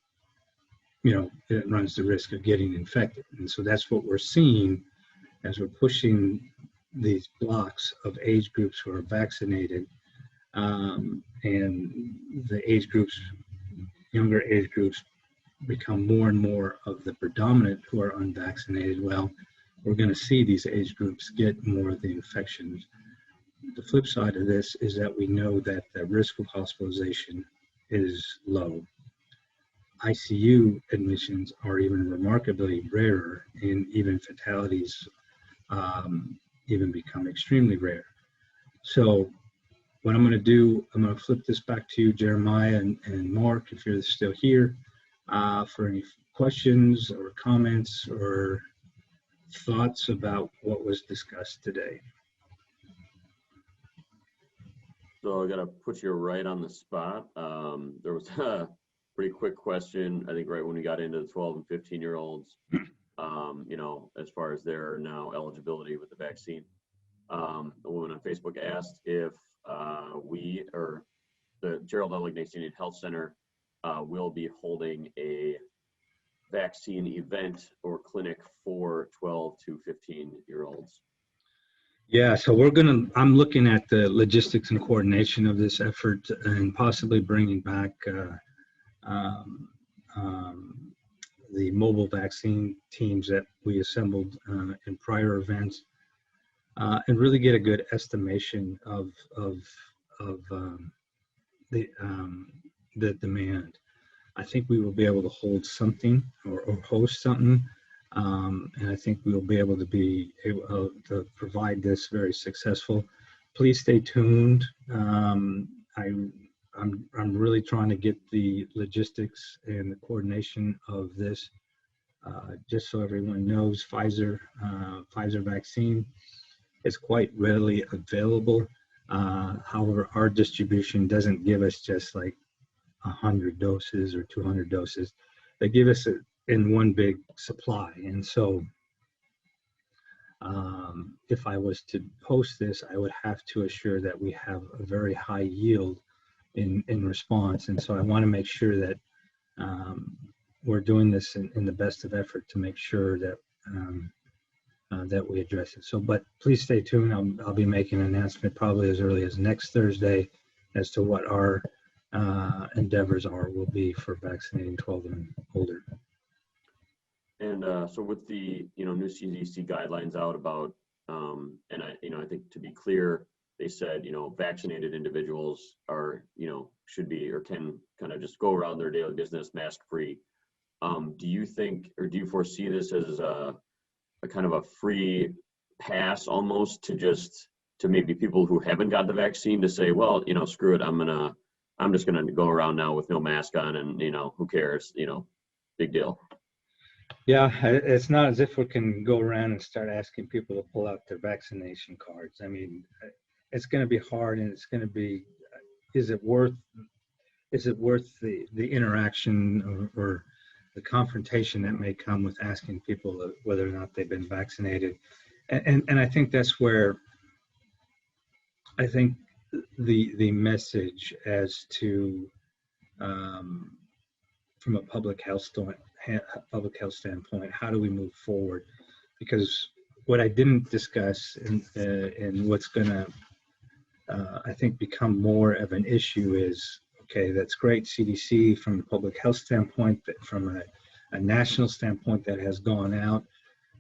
it runs the risk of getting infected. And so that's what we're seeing as we're pushing these blocks of age groups who are vaccinated, and the age groups, younger age groups, become more and more of the predominant who are unvaccinated. Well, we're going to see these age groups get more of the infections. The flip side of this is that we know that the risk of hospitalization is low. ICU admissions are even remarkably rarer, and even fatalities even become extremely rare. So what I'm going to do, I'm going to flip this back to you, Jeremiah and Mark, if you're still here, for any questions or comments or thoughts about what was discussed today. So I got to put you right on the spot. There was a pretty quick question, I think, right when we got into the 12 and 15-year-olds, as far as their now eligibility with the vaccine. A woman on Facebook asked if we, or the Gerald L. Ignatian Health Center, will be holding a vaccine event or clinic for 12 to 15-year-olds. Yeah, so I'm looking at the logistics and coordination of this effort, and possibly bringing back the mobile vaccine teams that we assembled in prior events, and really get a good estimation of the demand. I think we will be able to hold something or host something, and I think we will be able to to provide this very successful. Please stay tuned. I'm really trying to get the logistics and the coordination of this. Just so everyone knows, Pfizer vaccine is quite readily available. However, our distribution doesn't give us just like 100 doses or 200 doses. They give us it in one big supply. And so if I was to host this, I would have to assure that we have a very high yield in response. And so I want to make sure that we're doing this in the best of effort to make sure that that we address it. So, but please stay tuned. I'll be making an announcement probably as early as next Thursday as to what our endeavors will be for vaccinating 12 and older. And so with the new CDC guidelines out about, and I think to be clear, they said vaccinated individuals are should be or can kind of just go around their daily business mask free. Do you think, or do you foresee this as a kind of a free pass almost to maybe people who haven't got the vaccine to say, well, screw it, I'm just gonna go around now with no mask on, and who cares, big deal. Yeah, it's not as if we can go around and start asking people to pull out their vaccination cards. I mean, it's going to be hard, and it's going to be, is it worth the interaction or the confrontation that may come with asking people whether or not they've been vaccinated? And I think that's where I think the message as to from a public health standpoint, how do we move forward? Because what I didn't discuss and what's going to I think become more of an issue is, okay, that's great, CDC from a public health standpoint, but from a national standpoint that has gone out.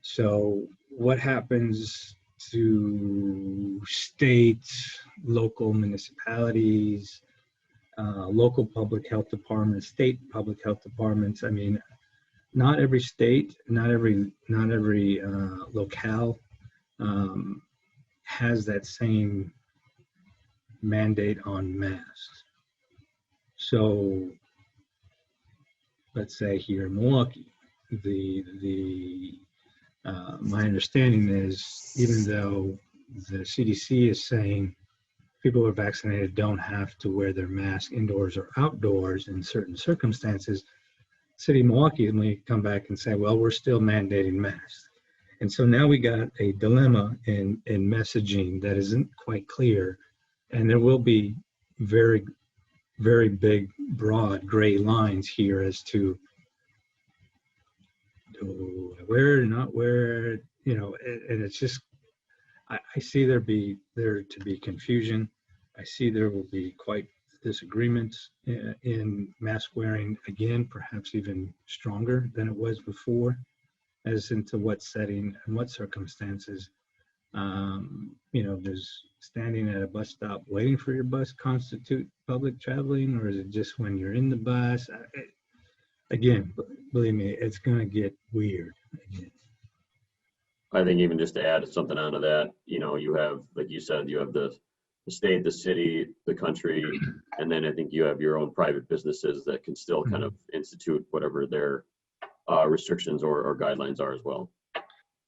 So what happens to states, local municipalities, local public health departments, state public health departments? I mean, not every state, not every locale has that same mandate on masks. So let's say here in Milwaukee, my understanding is, even though the CDC is saying people who are vaccinated don't have to wear their mask indoors or outdoors in certain circumstances, City of Milwaukee may come back and say, well, we're still mandating masks. And so now we got a dilemma in messaging that isn't quite clear. And there will be very, very big, broad gray lines here as to where, not where, and it's just, I see there to be confusion. I see there will be quite disagreements in mask wearing, again, perhaps even stronger than it was before, as into what setting and what circumstances. Does standing at a bus stop waiting for your bus constitute public traveling, or is it just when you're in the bus? Again, believe me, it's going to get weird again. I think even just to add something onto that, you have, like you said, you have the state, the city, the country, and then I think you have your own private businesses that can still kind of institute whatever their restrictions or guidelines are as well.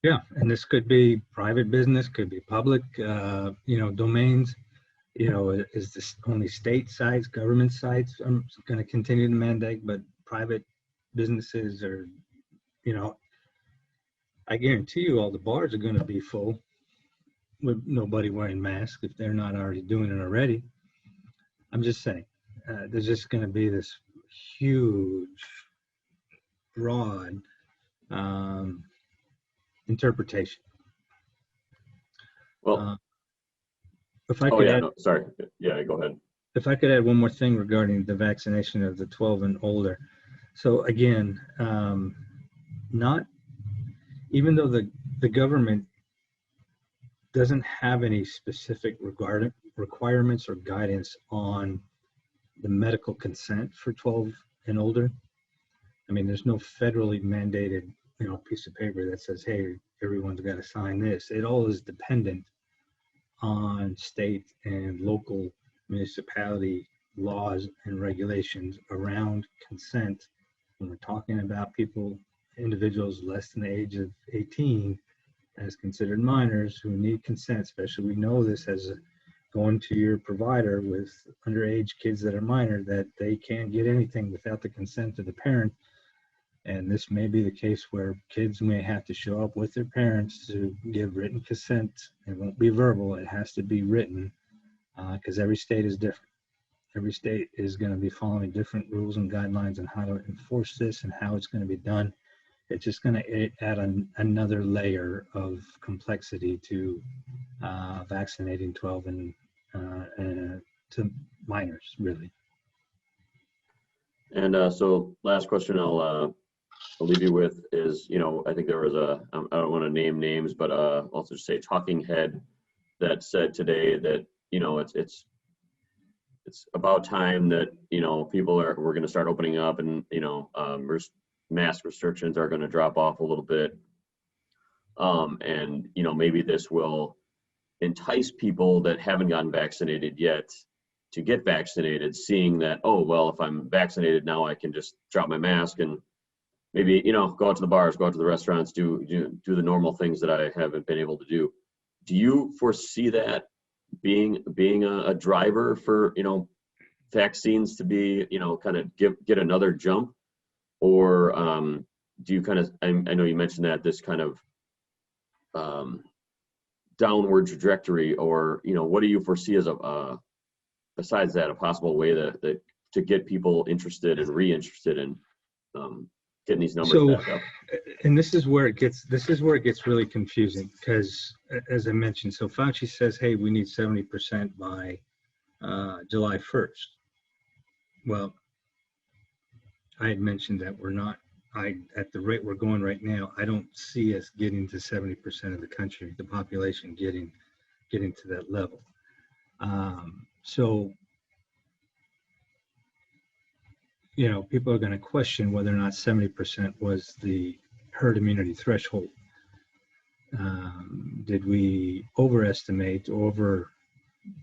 Yeah, and this could be private business, could be public, domains. Is this only state sites, government sites? I'm going to continue to mandate, but private businesses are, I guarantee you all the bars are going to be full with nobody wearing masks if they're not already doing it already. I'm just saying, there's just going to be this huge, broad interpretation. Well, if I could add, sorry. Yeah, go ahead. If I could add one more thing regarding the vaccination of the 12 and older. So again, not, even though the government doesn't have any specific requirements or guidance on the medical consent for 12 and older. I mean, there's no federally mandated, piece of paper that says, hey, everyone's got to sign this. It all is dependent on state and local municipality laws and regulations around consent. When we're talking about individuals less than the age of 18 as considered minors who need consent, especially we know this as going to your provider with underage kids that are minor, that they can't get anything without the consent of the parent. And this may be the case where kids may have to show up with their parents to give written consent. It won't be verbal, it has to be written, because every state is different. Every state is going to be following different rules and guidelines on how to enforce this and how it's going to be done. It's just going to add another layer of complexity to vaccinating 12 and to minors, really. And so last question I'll leave you with is, I think there was I don't want to name names, but also just say talking head that said today that, it's about time that, we're going to start opening up and, mask restrictions are going to drop off a little bit. And, maybe this will entice people that haven't gotten vaccinated yet to get vaccinated, seeing that, oh, well, if I'm vaccinated now, I can just drop my mask and maybe, go out to the bars, go out to the restaurants, do the normal things that I haven't been able to do. Do you foresee that being a driver for, vaccines to be, kind of get another jump? Or do you kind of, I know you mentioned that this kind of downward trajectory, or, what do you foresee as besides that, a possible way to get people interested and reinterested in getting these numbers back up? And this is where it gets really confusing, because as I mentioned, so Fauci says, hey, we need 70% by July 1st. Well, I had mentioned that we're not, at the rate we're going right now, I don't see us getting to 70% of the country, the population getting to that level. So, people are going to question whether or not 70% was the herd immunity threshold. Did we overestimate, over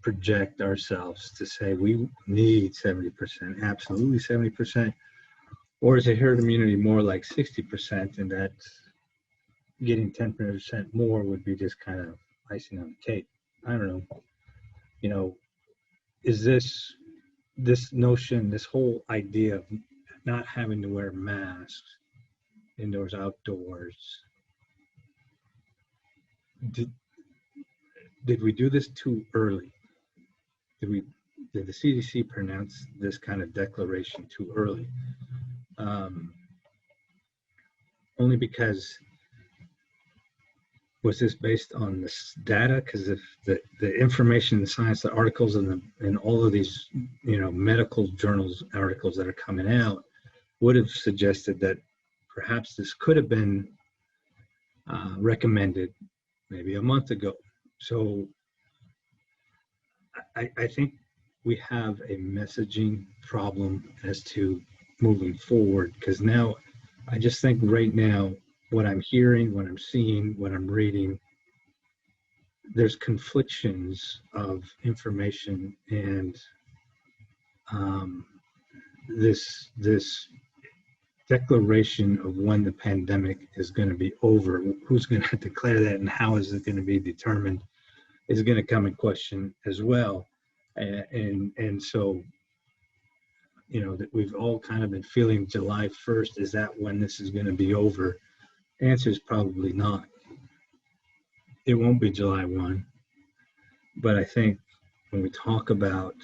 project ourselves to say we need 70%, absolutely 70%? Or is it herd immunity more like 60%, and that getting 10% more would be just kind of icing on the cake? I don't know. Is this notion, this whole idea of not having to wear masks indoors, outdoors, did we do this too early? Did the CDC pronounce this kind of declaration too early? Only because, was this based on this data? Because if the information, the science, the articles, and all of these, medical journals articles that are coming out would have suggested that perhaps this could have been recommended maybe a month ago. So I think we have a messaging problem as to moving forward, because now I just think right now, what I'm hearing, what I'm seeing, what I'm reading, there's conflictions of information, and this declaration of when the pandemic is going to be over, who's going to declare that, and how is it going to be determined, is going to come in question as well. And so, that we've all kind of been feeling July 1st, is that when this is going to be over? The answer is probably not. It won't be July 1. But I think when we talk about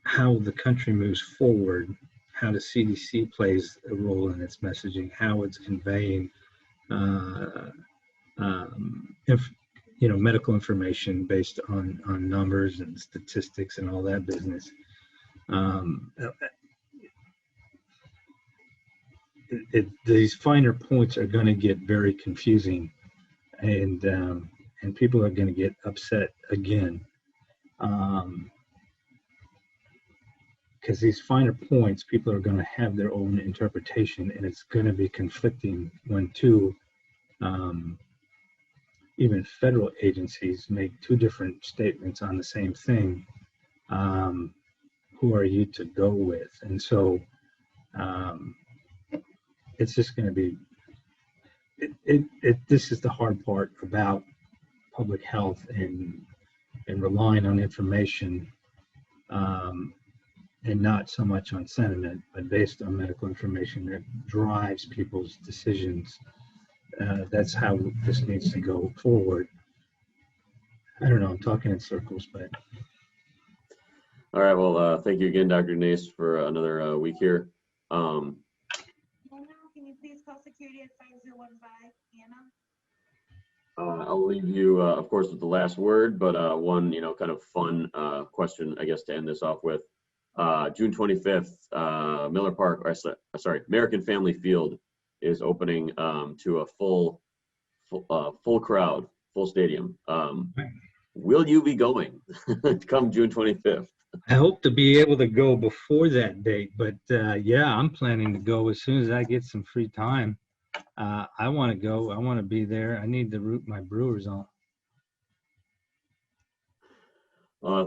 how the country moves forward, how the CDC plays a role in its messaging, how it's conveying medical information based on numbers and statistics and all that business. these finer points are going to get very confusing, and people are going to get upset again, because these finer points, people are going to have their own interpretation, and it's going to be conflicting when two even federal agencies make two different statements on the same thing. Who are you to go with? And so it's just going to be, this is the hard part about public health and relying on information, and not so much on sentiment, but based on medical information that drives people's decisions. That's how this needs to go forward. I don't know, I'm talking in circles, but. All right, well, thank you again, Dr. Nace, for another week here. Anna, can you please call security at 5015, Anna? I'll leave you, of course, with the last word, but one, kind of fun question, I guess, to end this off with. June 25th, Miller Park, or sorry, American Family Field is opening to a full crowd, full stadium. Will you be going come June 25th? I hope to be able to go before that date, but yeah, I'm planning to go as soon as I get some free time. I want to go. I want to be there. I need to root my Brewers on.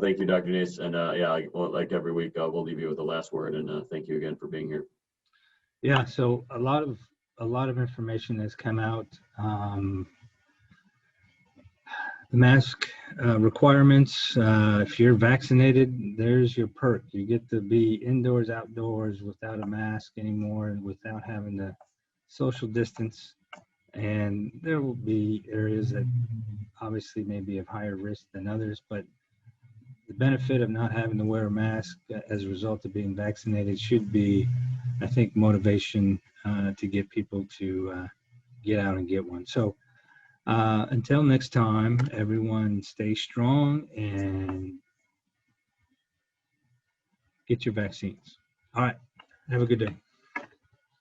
Thank you, Dr. Nace. And yeah, like every week, we'll leave you with the last word. And thank you again for being here. Yeah, so a lot of information has come out. The mask requirements, if you're vaccinated, there's your perk. You get to be indoors, outdoors without a mask anymore and without having to social distance. And there will be areas that obviously may be of higher risk than others, but the benefit of not having to wear a mask as a result of being vaccinated should be, I think, motivation to get people to get out and get one. So until next time, everyone stay strong and get your vaccines. All right. Have a good day.